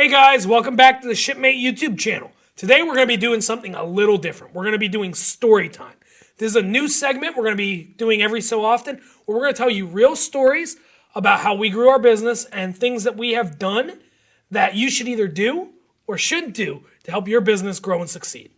Hey guys, welcome back to the Shipmate YouTube channel. Today we're going to be doing something a little different. We're going to be doing story time. This is a new segment we're going to be doing every so often where we're going to tell you real stories about how we grew our business and things that we have done that you should either do or should do to help your business grow and succeed.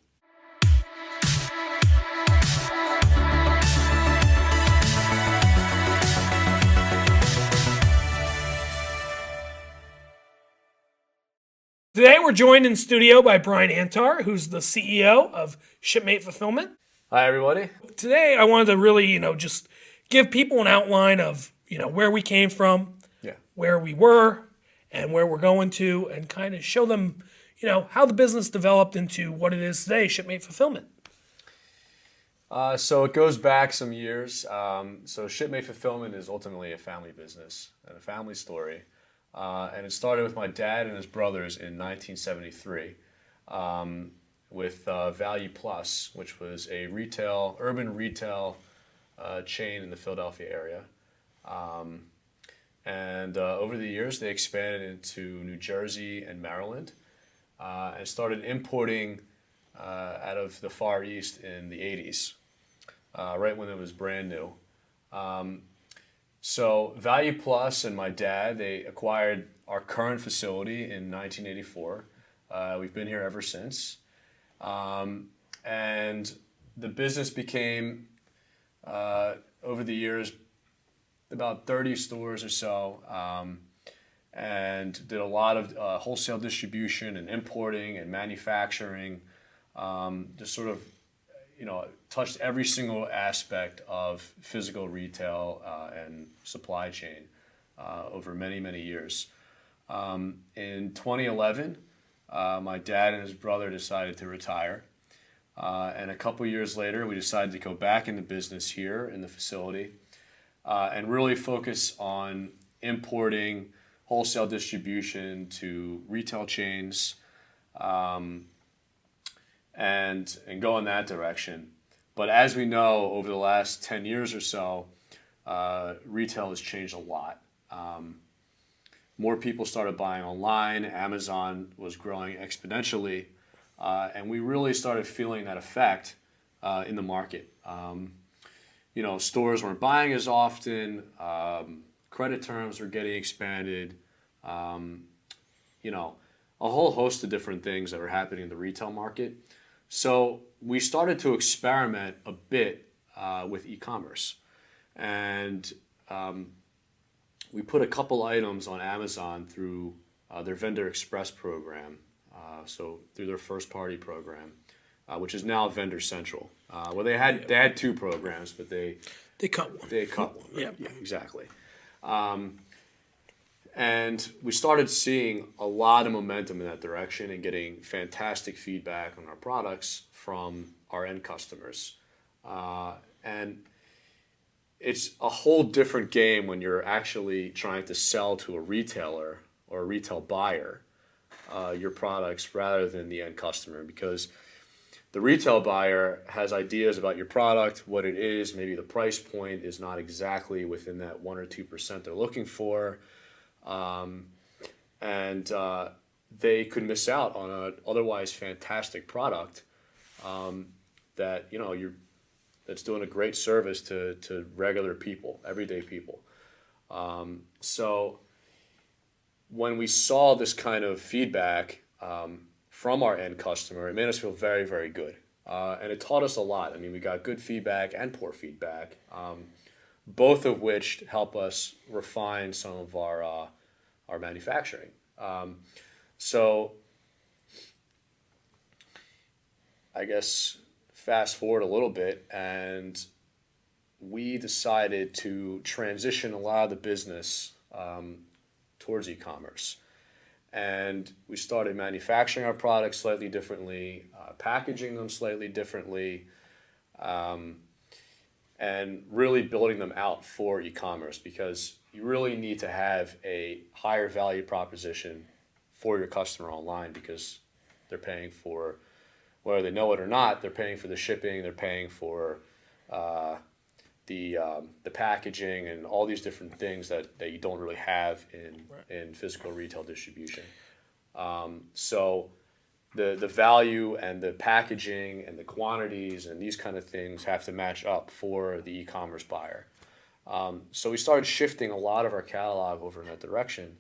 Today we're joined in studio by Brian Antar, who's the CEO of Shipmate Fulfillment. Hi, everybody. Today I wanted to really, just give people an outline of, where we came from, Yeah. where we were, and where we're going to, and kind of show them, how the business developed into what it is today, Shipmate Fulfillment. So it goes back some years. So Shipmate Fulfillment is ultimately a family business and a family story. And it started with my dad and his brothers in 1973 with Value Plus, which was a urban retail chain in the Philadelphia area. And over the years, they expanded into New Jersey and Maryland and started importing out of the Far East in the 80s, right when it was brand new. So Value Plus and my dad, they acquired our current facility in 1984. We've been here ever since. And the business became, over the years, about 30 stores or so, and did a lot of wholesale distribution and importing and manufacturing, just sort of touched every single aspect of physical retail and supply chain over many, many years. In 2011, my dad and his brother decided to retire. And a couple years later, we decided to go back into business here in the facility and really focus on importing wholesale distribution to retail chains and go in that direction. But as we know, over the last 10 years or so, retail has changed a lot. More people started buying online. Amazon was growing exponentially. And we really started feeling that effect in the market. Stores weren't buying as often. Credit terms were getting expanded. A whole host of different things that were happening in the retail market. So we started to experiment a bit with e-commerce. And we put a couple items on Amazon through their Vendor Express program, so through their first-party program, which is now Vendor Central. Well, they had two programs, but they cut one. They cut one. Right? Yep. Yeah, exactly. And we started seeing a lot of momentum in that direction and getting fantastic feedback on our products from our end customers. And it's a whole different game when you're actually trying to sell to a retailer or a retail buyer your products rather than the end customer, because the retail buyer has ideas about your product, what it is, maybe the price point is not exactly within that 1 or 2% they're looking for. And they could miss out on an otherwise fantastic product that that's doing a great service to regular people, everyday people. So when we saw this kind of feedback from our end customer, it made us feel very, very good, and it taught us a lot. I mean, we got good feedback and poor feedback. Both of which help us refine some of our manufacturing. So I guess fast forward a little bit, and we decided to transition a lot of the business towards e-commerce. And we started manufacturing our products slightly differently, packaging them slightly differently, and really building them out for e-commerce, because you really need to have a higher value proposition for your customer online, because they're paying for, whether they know it or not, they're paying for the shipping, they're paying for the packaging and all these different things that you don't really have in physical retail distribution. So the value and the packaging and the quantities and these kind of things have to match up for the e-commerce buyer. So we started shifting a lot of our catalog over in that direction.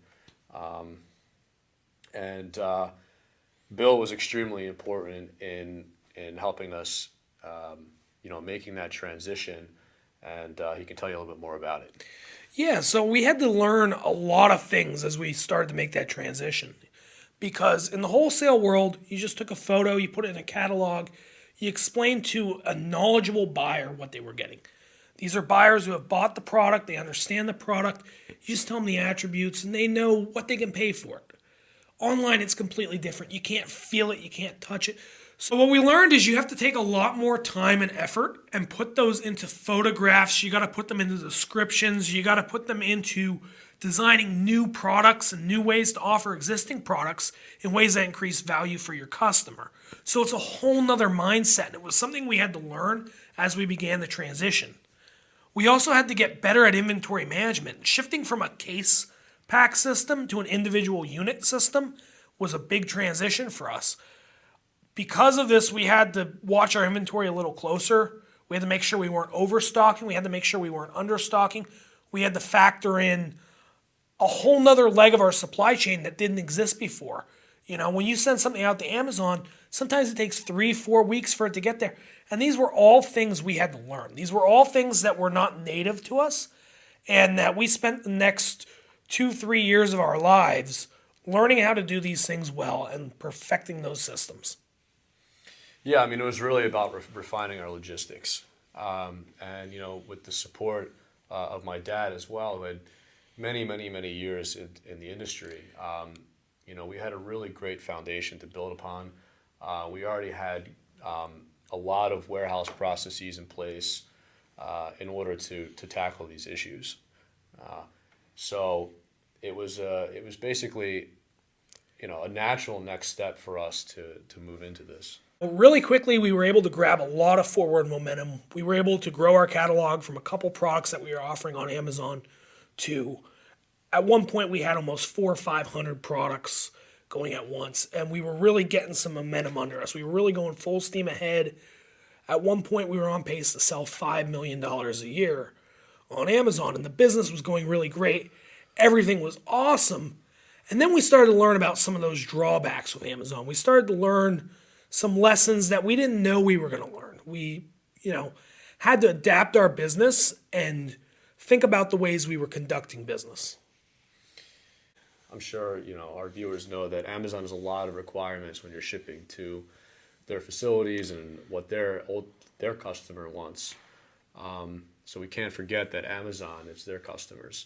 And Bill was extremely important in helping us, making that transition. And he can tell you a little bit more about it. Yeah, so we had to learn a lot of things as we started to make that transition. Because in the wholesale world, you just took a photo, you put it in a catalog, you explained to a knowledgeable buyer what they were getting. These are buyers who have bought the product, they understand the product, you just tell them the attributes, and they know what they can pay for it. Online, it's completely different. You can't feel it, you can't touch it. So, what we learned is you have to take a lot more time and effort and put those into photographs. You got to put them into descriptions. You got to put them into designing new products and new ways to offer existing products in ways that increase value for your customer. So, it's a whole nother mindset. And it was something we had to learn as we began the transition. We also had to get better at inventory management. Shifting from a case pack system to an individual unit system was a big transition for us. Because of this, we had to watch our inventory a little closer. We had to make sure we weren't overstocking. We had to make sure we weren't understocking. We had to factor in a whole nother leg of our supply chain that didn't exist before. You know, when you send something out to Amazon, sometimes it takes 3-4 weeks for it to get there. And these were all things we had to learn. These were all things that were not native to us and that we spent the next 2-3 years of our lives learning how to do these things well and perfecting those systems. Yeah, I mean, it was really about refining our logistics. And, with the support of my dad as well, who had many, many, many years in the industry, we had a really great foundation to build upon. We already had a lot of warehouse processes in place in order to tackle these issues. So it was basically, a natural next step for us to move into this. Really quickly, we were able to grab a lot of forward momentum. We were able to grow our catalog from a couple products that we were offering on Amazon to, at one point, we had almost 400 or 500 products going at once, and we were really getting some momentum under us. We were really going full steam ahead. At one point, we were on pace to sell $5 million a year on Amazon, and the business was going really great. Everything was awesome. And then we started to learn about some of those drawbacks with Amazon. We started to learn some lessons that we didn't know we were going to learn. We, had to adapt our business and think about the ways we were conducting business. I'm sure, our viewers know that Amazon has a lot of requirements when you're shipping to their facilities and what their customer wants. So we can't forget that Amazon is their customers.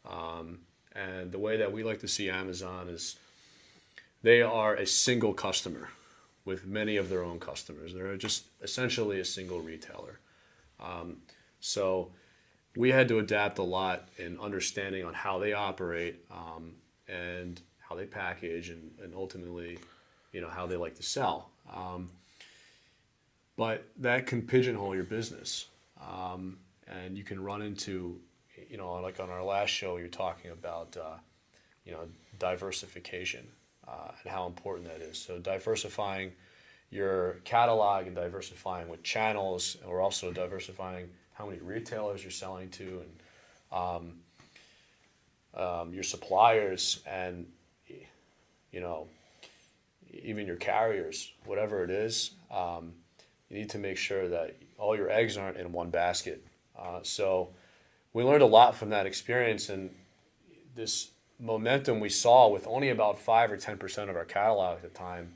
And the way that we like to see Amazon is they are a single customer with many of their own customers. They're just essentially a single retailer. So we had to adapt a lot in understanding on how they operate and how they package and ultimately, how they like to sell. But that can pigeonhole your business. And you can run into, like on our last show, you're talking about, diversification. And how important that is. So diversifying your catalog and diversifying with channels, and we're also diversifying how many retailers you're selling to and your suppliers and, even your carriers, whatever it is, you need to make sure that all your eggs aren't in one basket. So we learned a lot from that experience, and this momentum we saw with only about 5 or 10% of our catalog at the time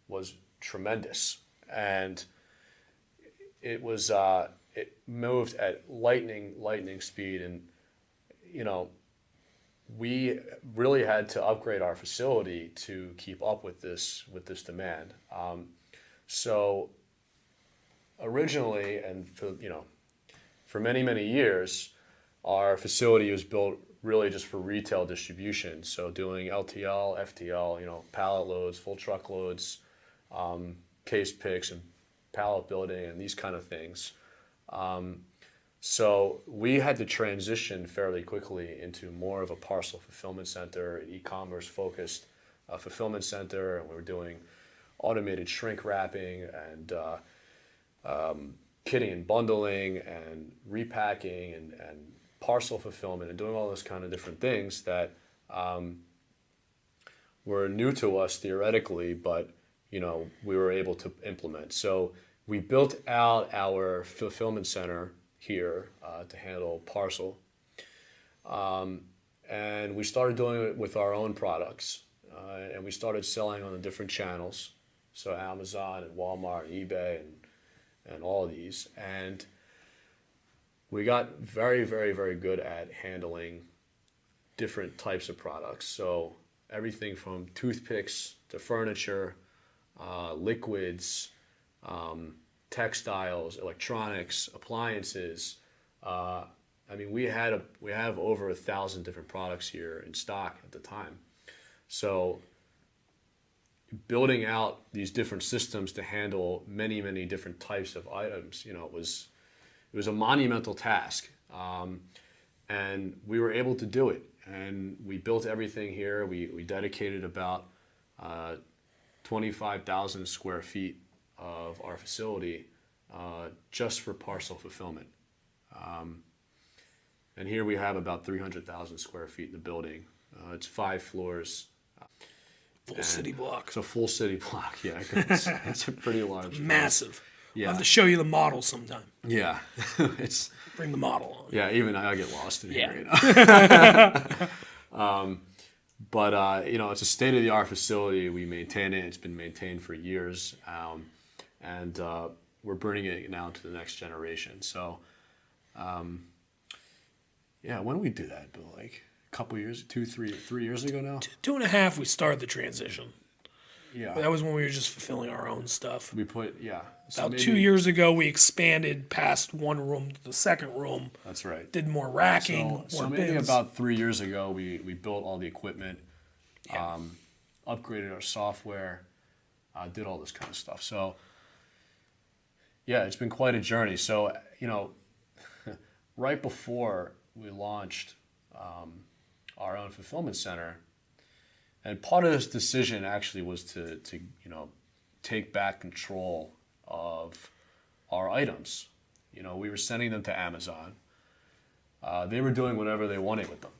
was tremendous, and it was it moved at lightning speed, and we really had to upgrade our facility to keep up with this demand. So originally, and for many years, our facility was built really just for retail distribution. So doing LTL, FTL, pallet loads, full truck loads, case picks and pallet building and these kind of things. So we had to transition fairly quickly into more of a parcel fulfillment center, e-commerce focused a fulfillment center, and we were doing automated shrink wrapping and kitting and bundling and repacking and parcel fulfillment and doing all those kind of different things that were new to us theoretically, but we were able to implement. So we built out our fulfillment center here to handle parcel, and we started doing it with our own products, and we started selling on the different channels, so Amazon and Walmart, and eBay, and all of these, and we got very, very, very good at handling different types of products. So everything from toothpicks to furniture, liquids, textiles, electronics, appliances. We have over 1,000 different products here in stock at the time. So building out these different systems to handle many, many different types of items, it was a monumental task, and we were able to do it. And we built everything here. We dedicated about 25,000 square feet of our facility just for parcel fulfillment. And here we have about 300,000 square feet in the building. It's 5 floors. Full city block. It's a full city block, yeah. It's a pretty large. Massive. Yeah. I'll have to show you the model sometime. Yeah. It's. Bring the model on. Yeah, even I get lost in here. But it's a state-of-the-art facility. We maintain it. It's been maintained for years, and we're bringing it now to the next generation. So, when did we do that, Bill? Like a couple years, 3 years ago now? 2.5, we started the transition. Yeah. That was when we were just fulfilling our own stuff. We put, So About 2 years ago, we expanded past one room to the second room. That's right. Did more racking, So more maybe bins. about 3 years ago, we built all the equipment, upgraded our software, did all this kind of stuff. So, it's been quite a journey. So, right before we launched our own fulfillment center, and part of this decision actually was to take back control of our items. We were sending them to Amazon. They were doing whatever they wanted with them.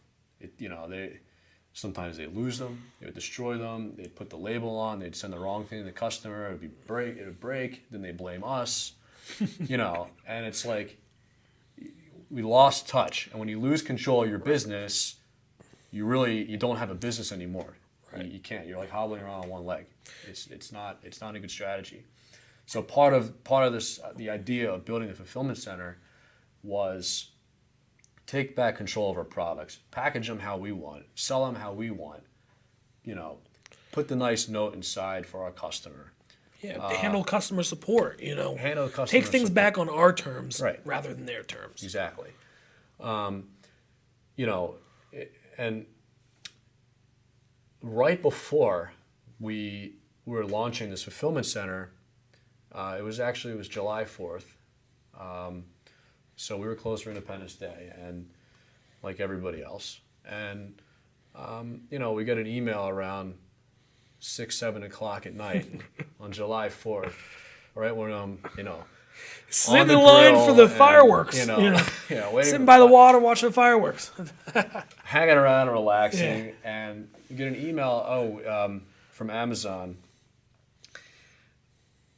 Sometimes they lose them, they would destroy them, they'd put the label on, they'd send the wrong thing to the customer, it would break, then they blame us, and it's like we lost touch. And when you lose control of your business, you don't have a business anymore. Right. You can't. You're like hobbling around on one leg. It's not a good strategy. So part of this, the idea of building the fulfillment center was take back control of our products, package them how we want, sell them how we want, put the nice note inside for our customer. Yeah, handle customer support, Handle customer Take things support. back on our terms Right. rather than their terms. Exactly. And right before we were launching this fulfillment center, it was July 4th. So we were closed for Independence Day, and like everybody else. And, we got an email around 6, 7 o'clock at night on July 4th, right when Sitting in line for the fireworks. waiting Sitting by the water watching the fireworks. hanging around, relaxing, and you get an email, from Amazon.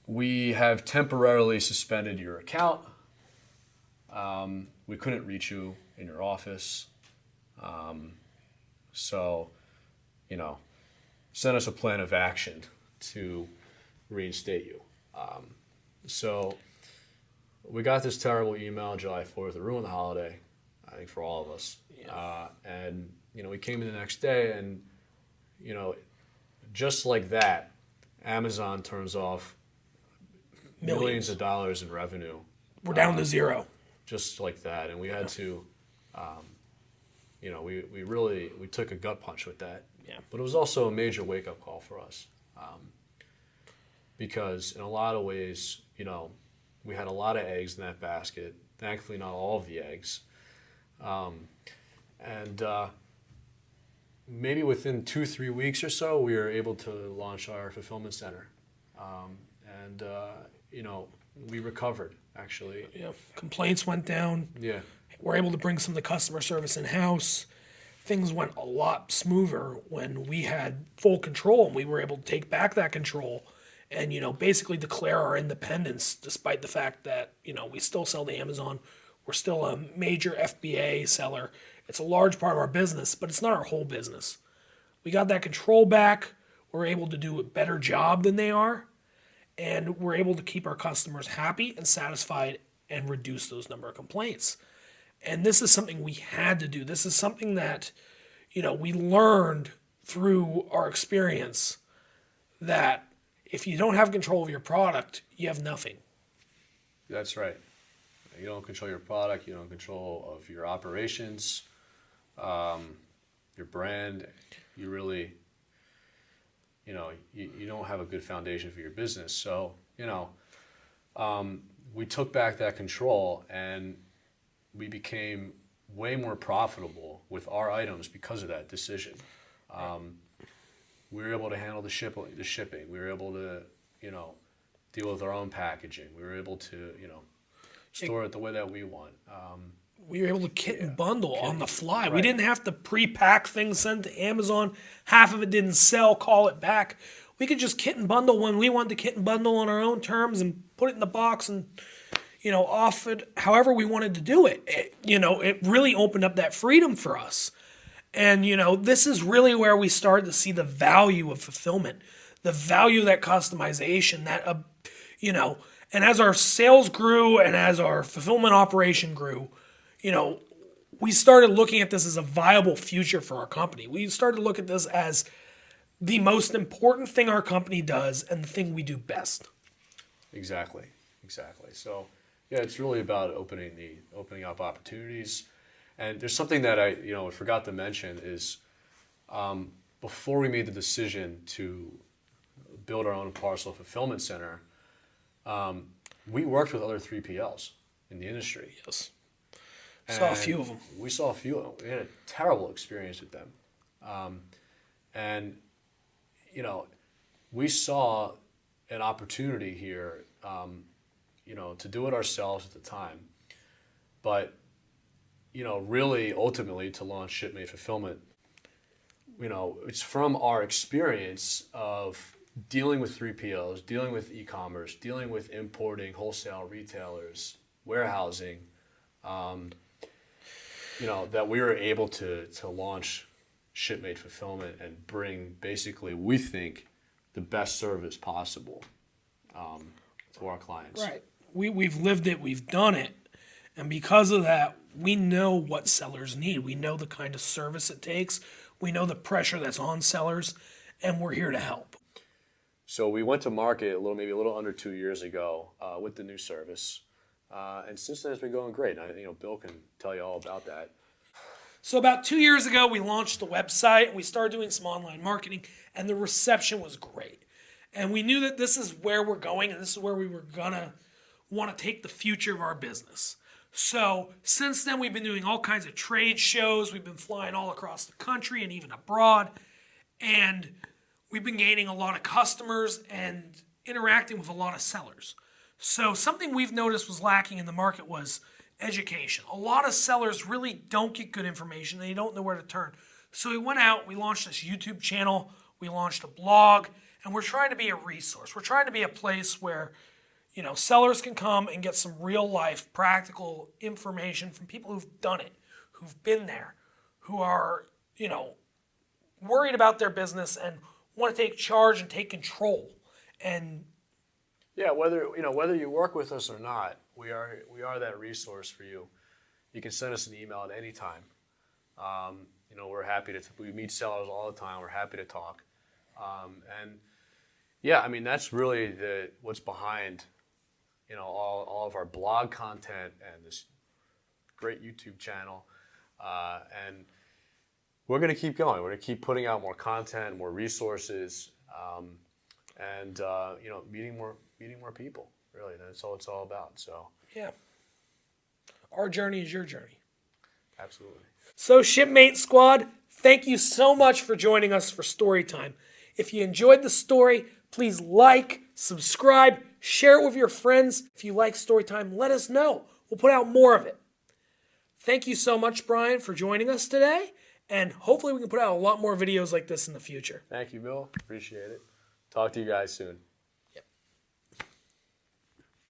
We have temporarily suspended your account. We couldn't reach you in your office. So, send us a plan of action to reinstate you. So we got this terrible email July 4th. It ruined the holiday, I think, for all of us. Yeah. And, we came in the next day and, just like that, Amazon turns off millions of dollars in revenue. We're down to zero. Just like that. And we had to, we took a gut punch with that. Yeah. But it was also a major wake-up call for us. Because in a lot of ways, we had a lot of eggs in that basket. Thankfully, not all of the eggs. maybe within 2-3 weeks or so, we were able to launch our fulfillment center, and you know, we recovered actually. Yeah, complaints went down. Yeah, We're able to bring some of the customer service in house. Things went a lot smoother when we had full control and we were able to take back that control and, basically declare our independence despite the fact that, we still sell to Amazon. We're still a major FBA seller. It's a large part of our business, but it's not our whole business. We got that control back. We're able to do a better job than they are. And we're able to keep our customers happy and satisfied and reduce those number of complaints. And this is something we had to do. This is something that, we learned through our experience that if you don't have control of your product, you have nothing. that's right. You don't control your product. You don't control of your operations, your brand. You really, you don't have a good foundation for your business. So, we took back that control and we became way more profitable with our items because of that decision. We were able to handle the shipping. We were able to, deal with our own packaging. We were able to, store it the way that we want. We were able to kit and bundle on the fly. Right. We didn't have to pre-pack things, sent to Amazon. Half of it didn't sell, call it back. We could just kit and bundle when we wanted to kit and bundle on our own terms and put it in the box and, off it however we wanted to do it. It really opened up that freedom for us. And, this is really where we started to see the value of fulfillment, the value of that customization, that, and as our sales grew and as our fulfillment operation grew, we started looking at this as a viable future for our company. We started to look at this as the most important thing our company does and the thing we do best. Exactly. So, yeah, it's really about opening up opportunities. And there's something that I forgot to mention is before we made the decision to build our own parcel fulfillment center, we worked with other 3PLs in the industry. Yes. Saw a few of them. We saw a few of them. We had a terrible experience with them. And, we saw an opportunity here, to do it ourselves at the time. But, really ultimately to launch ShipMate Fulfillment, it's from our experience of dealing with 3PLs, dealing with e-commerce, dealing with importing, wholesale retailers, warehousing, that we were able to launch ShipMate Fulfillment and bring basically, we think, the best service possible to our clients. Right. We've lived it, we've done it. And because of that, we know what sellers need. We know the kind of service it takes. We know the pressure that's on sellers, and we're here to help. So we went to market maybe a little under 2 years ago with the new service. And since then, it's been going great. Bill can tell you all about that. So about 2 years ago, we launched the website. We started doing some online marketing, and the reception was great. And we knew that this is where we're going, and this is where we were going to want to take the future of our business. So since then, we've been doing all kinds of trade shows. We've been flying all across the country and even abroad. And we've been gaining a lot of customers and interacting with a lot of sellers. So something we've noticed was lacking in the market was education. A lot of sellers really don't get good information. They don't know where to turn. So we went out, we launched this YouTube channel, we launched a blog, and we're trying to be a resource. We're trying to be a place where, sellers can come and get some real life, practical information from people who've done it, who've been there, who are, worried about their business and want to take charge and take control. And yeah, whether you work with us or not, we are that resource for you. You can send us an email at any time. We're happy we meet sellers all the time. We're happy to talk. And yeah, that's really what's behind, all of our blog content and this great YouTube channel. And we're going to keep going. We're going to keep putting out more content, more resources, and meeting more people. Really, that's all it's all about. So yeah, our journey is your journey. Absolutely. So, Shipmate Squad, thank you so much for joining us for story time. If you enjoyed the story, please like, subscribe, share it with your friends. If you like story time, let us know. We'll put out more of it. Thank you so much, Brian, for joining us today, and hopefully we can put out a lot more videos like this in the future. Thank you, Bill. Appreciate it. Talk to you guys soon.